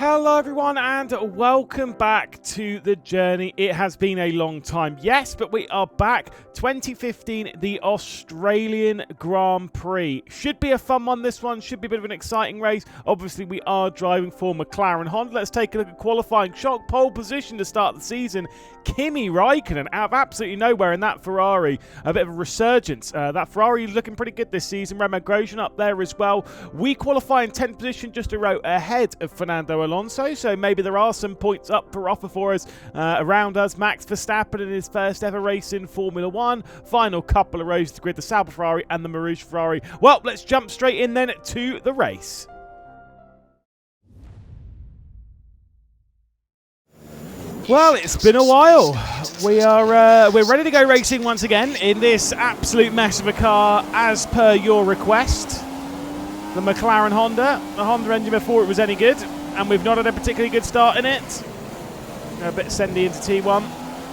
Hello everyone and welcome back to the journey. It has been a long time, yes, but we are back. 2015, the Australian Grand Prix. Should be a fun one, this one. Should be a bit of an exciting race. Obviously, we are driving for McLaren Honda. Let's take a look at qualifying. Shock pole position to start the season. Kimi Raikkonen out of absolutely nowhere in that Ferrari. A bit of a resurgence. That Ferrari looking pretty good this season. Remo Grosjean up there as well. We qualify in 10th position, just a row ahead of Fernando Alonso, so maybe there are some points up for offer for us around us. Max Verstappen in his first ever race in Formula 1. Final couple of rows to grid, the Sauber Ferrari and the Marouche Ferrari. Well, let's jump straight in then to the race. Well, it's been a while. We're ready to go racing once again in this absolute mess of a car, as per your request. The McLaren Honda. The Honda engine before it was any good, and we've not had a particularly good start in it. A bit sendy into T1.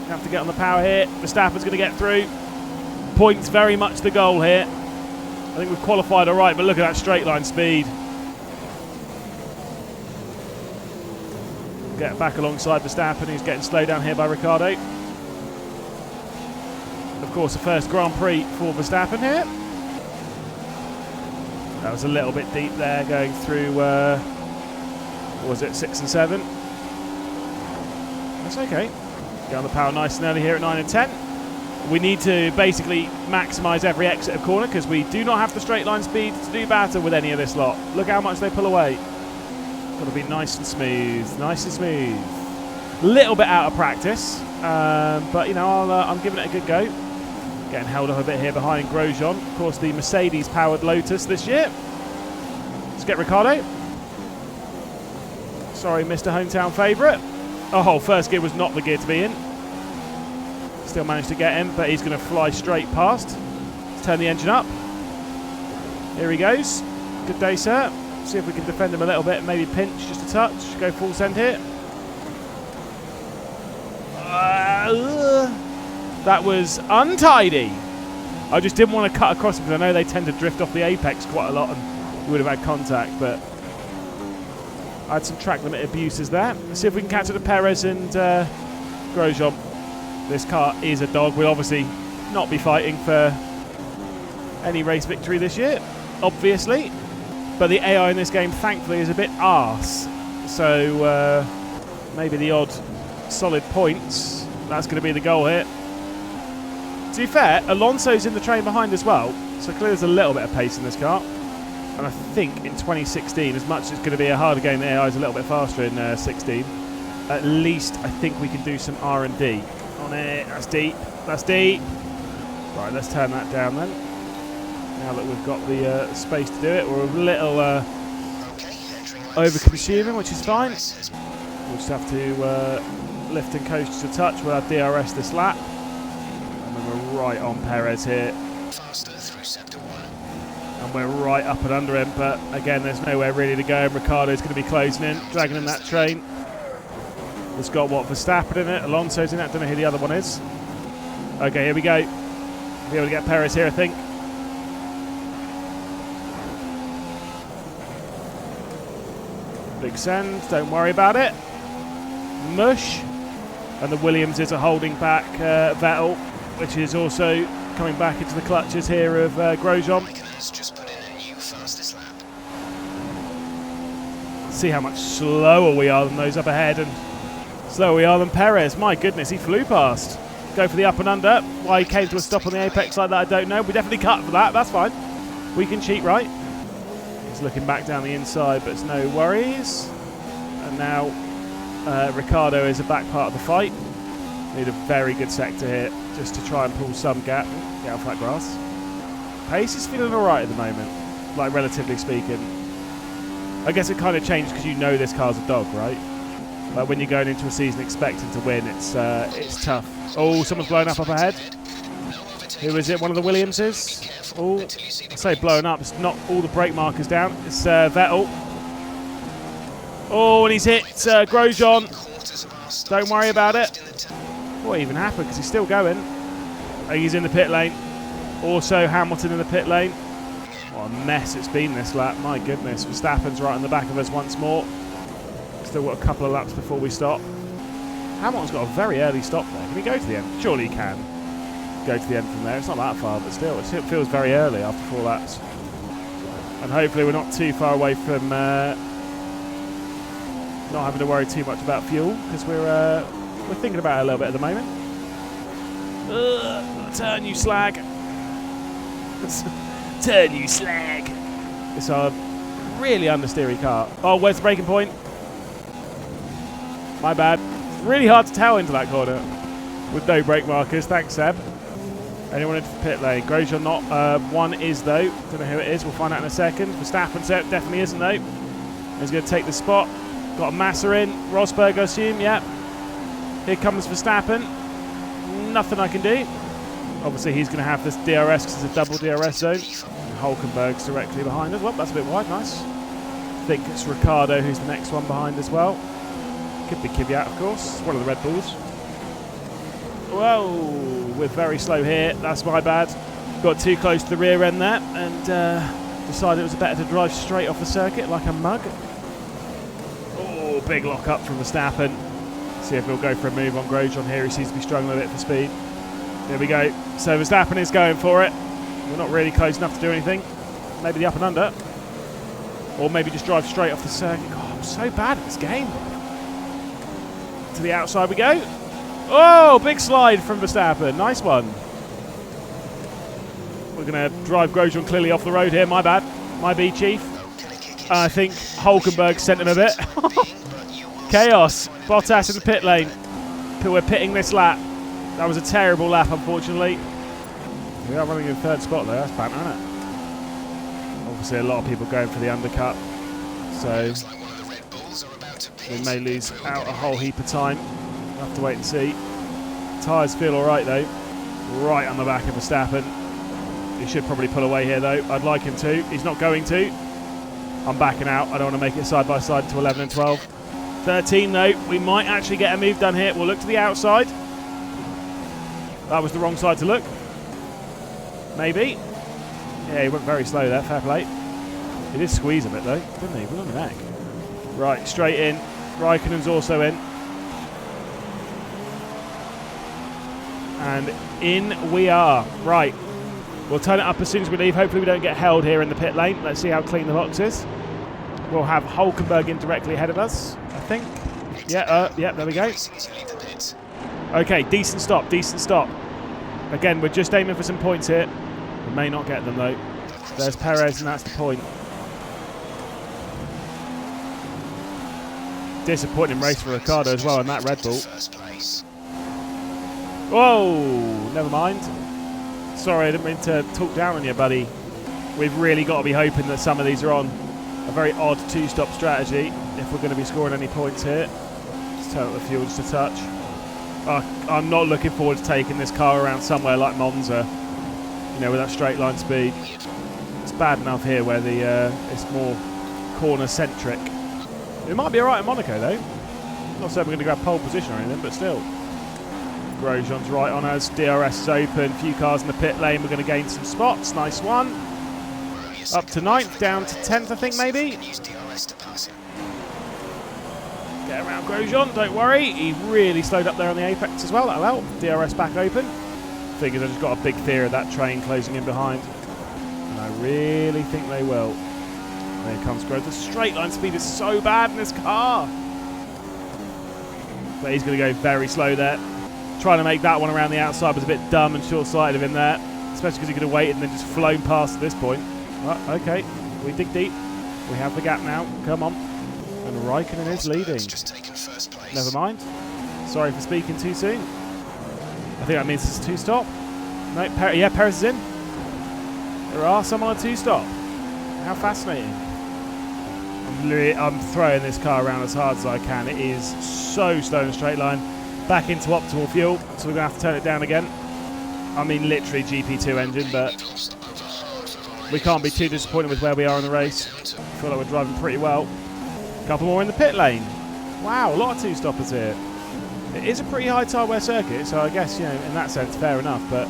Have to get on the power here. Verstappen's going to get through. Points very much the goal here. I think we've qualified all right, but look at that straight line speed. Get back alongside Verstappen, who's getting slowed down here by Ricciardo. Of course, the first Grand Prix for Verstappen here. That was a little bit deep there, going through, what was it, 6 and 7? That's okay. Get on the power nice and early here at 9 and 10. We need to basically maximise every exit of corner because we do not have the straight line speed to do battle with any of this lot. Look how much they pull away. Got to be nice and smooth, nice and smooth. Little bit out of practice, but you know, I'm giving it a good go. Getting held up a bit here behind Grosjean. Of course, the Mercedes-powered Lotus this year. Let's get Ricciardo. Sorry, Mr. Hometown Favourite. Oh, first gear was not the gear to be in. Still managed to get him, but he's going to fly straight past. Let's turn the engine up. Here he goes. Good day, sir. See if we can defend him a little bit. Maybe pinch just a touch. Go full send here. That was untidy. I just didn't want to cut across because I know they tend to drift off the apex quite a lot and we would have had contact, but I had some track limit abuses there. Let's see if we can catch it to Perez and Grosjean. This car is a dog. We'll obviously not be fighting for any race victory this year, obviously. But the AI in this game, thankfully, is a bit arse. So maybe the odd solid points. That's going to be the goal here. To be fair, Alonso's in the train behind as well, so clearly there's a little bit of pace in this car. And I think in 2016, as much as it's going to be a harder game, the AI is a little bit faster in 16. At least I think we can do some R&D on it. That's deep. That's deep. Right, let's turn that down then. Now that we've got the space to do it, we're a little over-consuming, which is fine. We'll just have to lift and coast just a touch. We'll have DRS this lap. And then we're right on Perez here. Faster through sector 1. And we're right up and under him, but again, there's nowhere really to go. And Ricciardo's going to be closing in, dragging in that train. It's got, what, Verstappen in it, Alonso's in it. I don't know who the other one is. Okay, here we go. We'll be able to get Perez here, I think. Big send, don't worry about it. Mush. And the Williamses are holding back Vettel, which is also coming back into the clutches here of Grosjean. Just put in a new fastest lap. See how much slower we are than those up ahead, and slower we are than Perez. My goodness, he flew past. Go for the up and under. Why he came to a stop on the apex like that, I don't know. We definitely cut for that, that's fine. We can cheat, right? He's looking back down the inside, but it's no worries. And now Ricciardo is a back part of the fight. Need a very good sector here just to try and pull some gap. Get off that grass. Pace is feeling alright at the moment, like relatively speaking. I guess it kind of changed because you know this car's a dog, right? Like when you're going into a season expecting to win, it's tough. Oh, someone's blown up ahead. Who is it? One of the Williamses? Oh, I say blown up. It's not all the brake markers down. It's Vettel. Oh, and he's hit Grosjean. Don't worry about it. What even happened? Because he's still going. He's in the pit lane. Also Hamilton in the pit lane. What a mess it's been this lap. My goodness. Verstappen's right on the back of us once more. Still got a couple of laps before we stop. Hamilton's got a very early stop there. Can he go to the end? Surely he can go to the end from there. It's not that far, but still, it feels very early after 4 laps. And hopefully we're not too far away from not having to worry too much about fuel, because we're thinking about it a little bit at the moment. Turn, you slag. Turn, you slag. It's a really understeery car. Oh, where's the braking point? My bad. It's really hard to tell into that corner with no brake markers. Thanks, Seb. Anyone into the pit lane? Grosjean not. One is, though. Don't know who it is. We'll find out in a second. Verstappen definitely isn't, though. He's going to take the spot. Got a Massa in. Rosberg, I assume. Yep. Here comes Verstappen. Nothing I can do. Obviously, he's going to have this DRS because it's a double DRS zone. Hulkenberg's directly behind us. Well, that's a bit wide. Nice. I think it's Ricciardo who's the next one behind as well. Could be Kvyat, of course. It's one of the Red Bulls. Whoa, we're very slow here. That's my bad. Got too close to the rear end there and decided it was better to drive straight off the circuit like a mug. Oh, big lock up from Verstappen. See if he'll go for a move on Grosjean here. He seems to be struggling a bit for speed. There we go. So Verstappen is going for it. We're not really close enough to do anything. Maybe the up and under. Or maybe just drive straight off the circuit. God, I'm so bad at this game. To the outside we go. Oh, big slide from Verstappen. Nice one. We're going to drive Grosjean clearly off the road here. My bad. My B, Chief. I think Hulkenberg sent him a bit. Chaos. Bottas in the pit lane. We're pitting this lap. That was a terrible lap, unfortunately. We are running in 3rd spot, though. That's banter, isn't it? Obviously, a lot of people going for the undercut. So we may lose out a whole heap of time. We'll have to wait and see. Tyres feel all right, though. Right on the back of Verstappen. He should probably pull away here, though. I'd like him to. He's not going to. I'm backing out. I don't want to make it side by side to 11 and 12. 13, though. We might actually get a move done here. We'll look to the outside. That was the wrong side to look. Maybe. Yeah, he went very slow there. Fair play. He did squeeze a bit, though, didn't he? We're on the neck. Right, straight in. Raikkonen's also in. And in we are. Right. We'll turn it up as soon as we leave. Hopefully we don't get held here in the pit lane. Let's see how clean the box is. We'll have Hulkenberg in directly ahead of us, I think. Yeah, there we go. Okay, decent stop, decent stop. Again, we're just aiming for some points here. We may not get them, though. There's Perez, and that's the point. Disappointing race for Ricciardo as well in that Red Bull. Whoa, never mind. Sorry, I didn't mean to talk down on you, buddy. We've really got to be hoping that some of these are on a very odd 2-stop strategy if we're going to be scoring any points here. Let's turn up the fuel just a touch. I'm not looking forward to taking this car around somewhere like Monza, you know, with that straight line speed. It's bad enough here where it's more corner-centric. It might be alright in Monaco, though. Not saying we're going to grab pole position or anything, but still. Grosjean's right on us. DRS is open. Few cars in the pit lane. We're going to gain some spots. Nice one. Up to 9th, down to 10th, I think, maybe. Get around Grosjean, don't worry. He really slowed up there on the apex as well. That'll help. DRS back open. Figures I've just got a big fear of that train closing in behind. And I really think they will. There comes Grosjean. The straight line speed is so bad in this car. But he's going to go very slow there. Trying to make that one around the outside was a bit dumb and short-sighted of him there. Especially because he could have waited and then just flown past at this point. Oh, okay, we dig deep. We have the gap now. Come on. And Raikkonen is leading. Never mind. Sorry for speaking too soon. I think that means it's a 2-stop. No, yeah, Perez is in. There are some on a 2-stop. How fascinating. I'm throwing this car around as hard as I can. It is so slow in a straight line. Back into optimal fuel, so we're going to have to turn it down again. I mean, literally GP2 engine, but we can't be too disappointed with where we are in the race. I feel like we're driving pretty well. A couple more in the pit lane. Wow, a lot of 2-stoppers here. It is a pretty high tyre wear circuit, so I guess, you know, in that sense, fair enough. But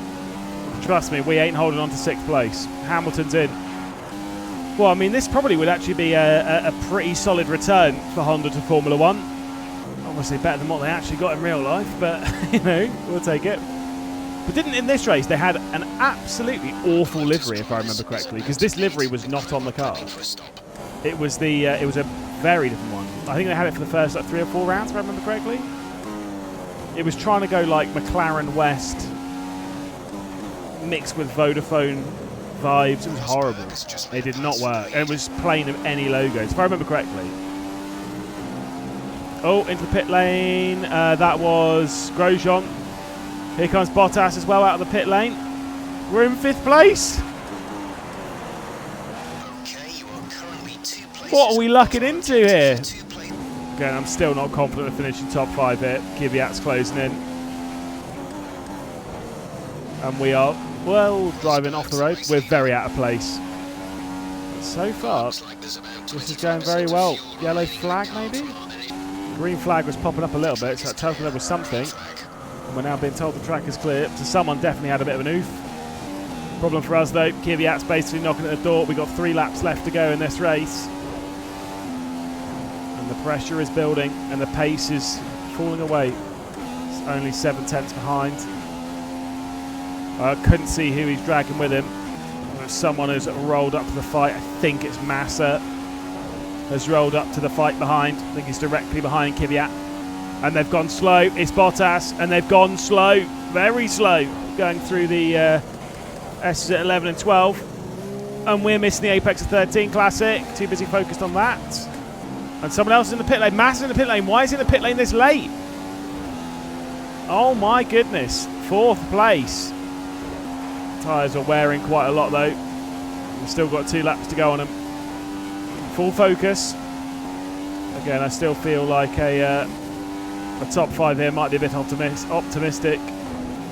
trust me, we ain't holding on to 6th place. Hamilton's in. Well, I mean, this probably would actually be a pretty solid return for Honda to Formula 1. Obviously better than what they actually got in real life, but, you know, we'll take it. But didn't in this race, they had an absolutely awful livery, if I remember correctly, because this livery was not on the car. It was a very different one. I think they had it for the first 3 or 4 rounds, if I remember correctly. It was trying to go like McLaren West mixed with Vodafone vibes. It was horrible. It did not work. And it was plain of any logos, if I remember correctly. Oh, into the pit lane. That was Grosjean. Here comes Bottas as well out of the pit lane. We're in 5th place. What are we lucking into here? Again, I'm still not confident of finishing top 5 here. Kvyat's closing in. And we are, well, driving off the road. We're very out of place. But so far, this is going very well. Yellow flag, maybe? Green flag was popping up a little bit, so that tells me there was something. And we're now being told the track is clear. So someone definitely had a bit of an oof. Problem for us, though. Kvyat's basically knocking at the door. We've got 3 laps left to go in this race. The pressure is building and the pace is falling away. It's only 7 tenths behind. I couldn't see who he's dragging with him. Someone has rolled up to the fight. I think it's Massa has rolled up to the fight behind. I think he's directly behind Kvyat. And they've gone slow. It's Bottas and they've gone slow. Very slow. Going through the S's at 11 and 12. And we're missing the Apex of 13 Classic. Too busy focused on that. And someone else is in the pit lane. Massa in the pit lane. Why is he in the pit lane this late? Oh my goodness. 4th place. Tyres are wearing quite a lot though. We've still got 2 laps to go on them. Full focus. Again, I still feel like a top 5 here might be a bit optimistic.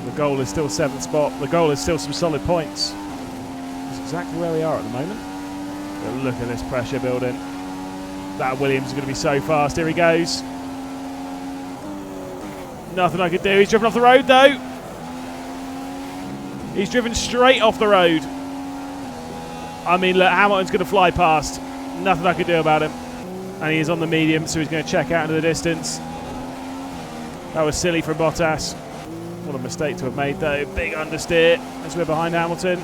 The goal is still 7th spot. The goal is still some solid points. That's exactly where we are at the moment. But look at this pressure building. That Williams is going to be so fast. Here he goes. Nothing I could do. He's driven off the road, though. He's driven straight off the road. I mean, look, Hamilton's going to fly past. Nothing I could do about him. And he is on the medium, so he's going to check out into the distance. That was silly from Bottas. What a mistake to have made, though. Big understeer as we're behind Hamilton.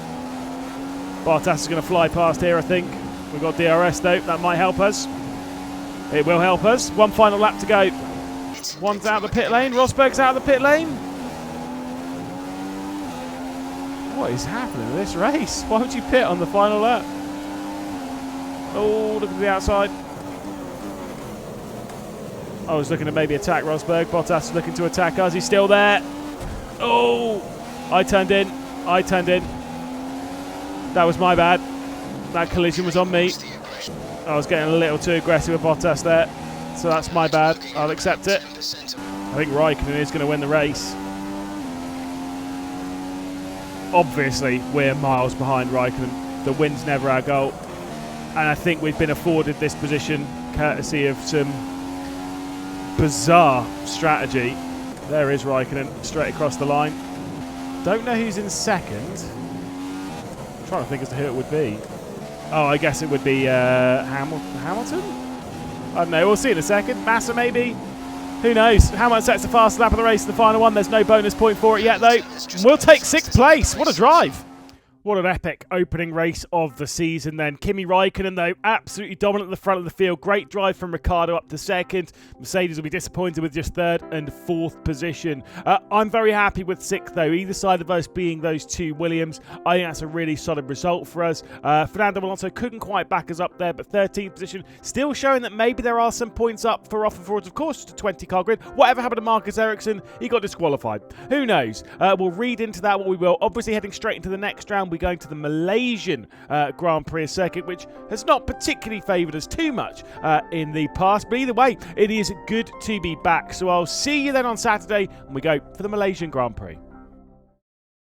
Bottas is going to fly past here, I think. We've got DRS, though. That might help us. It will help us. 1 final lap to go. One's out of the pit lane. Rosberg's out of the pit lane. What is happening in this race? Why would you pit on the final lap? Oh, look at the outside. I was looking to maybe attack Rosberg. Bottas is looking to attack us. He's still there. Oh, I turned in. That was my bad. That collision was on me. I was getting a little too aggressive with Bottas there, so that's my bad. I'll accept it. I think Raikkonen is going to win the race. Obviously, we're miles behind Raikkonen. The win's never our goal. And I think we've been afforded this position courtesy of some bizarre strategy. There is Raikkonen, straight across the line. Don't know who's in 2nd. I'm trying to think as to who it would be. Oh, I guess it would be Hamilton? I don't know. We'll see in a second. Massa, maybe? Who knows? Hamilton sets the fastest lap of the race in the final one. There's no bonus point for it yet, though. We'll take 6th place. What a drive. What an epic opening race of the season then. Kimi Raikkonen, though, absolutely dominant at the front of the field. Great drive from Ricciardo up to 2nd. Mercedes will be disappointed with just 3rd and 4th position. I'm very happy with 6th, though. Either side of us being those 2 Williams. I think that's a really solid result for us. Fernando Alonso couldn't quite back us up there, but 13th position still showing that maybe there are some points up for off and forwards. Of course, to 20 car grid. Whatever happened to Marcus Ericsson? He got disqualified. Who knows? We'll read into that what we will. Obviously, heading straight into the next round, we're going to the Malaysian Grand Prix circuit, which has not particularly favoured us too much in the past. But either way, it is good to be back. So I'll see you then on Saturday, and we go for the Malaysian Grand Prix.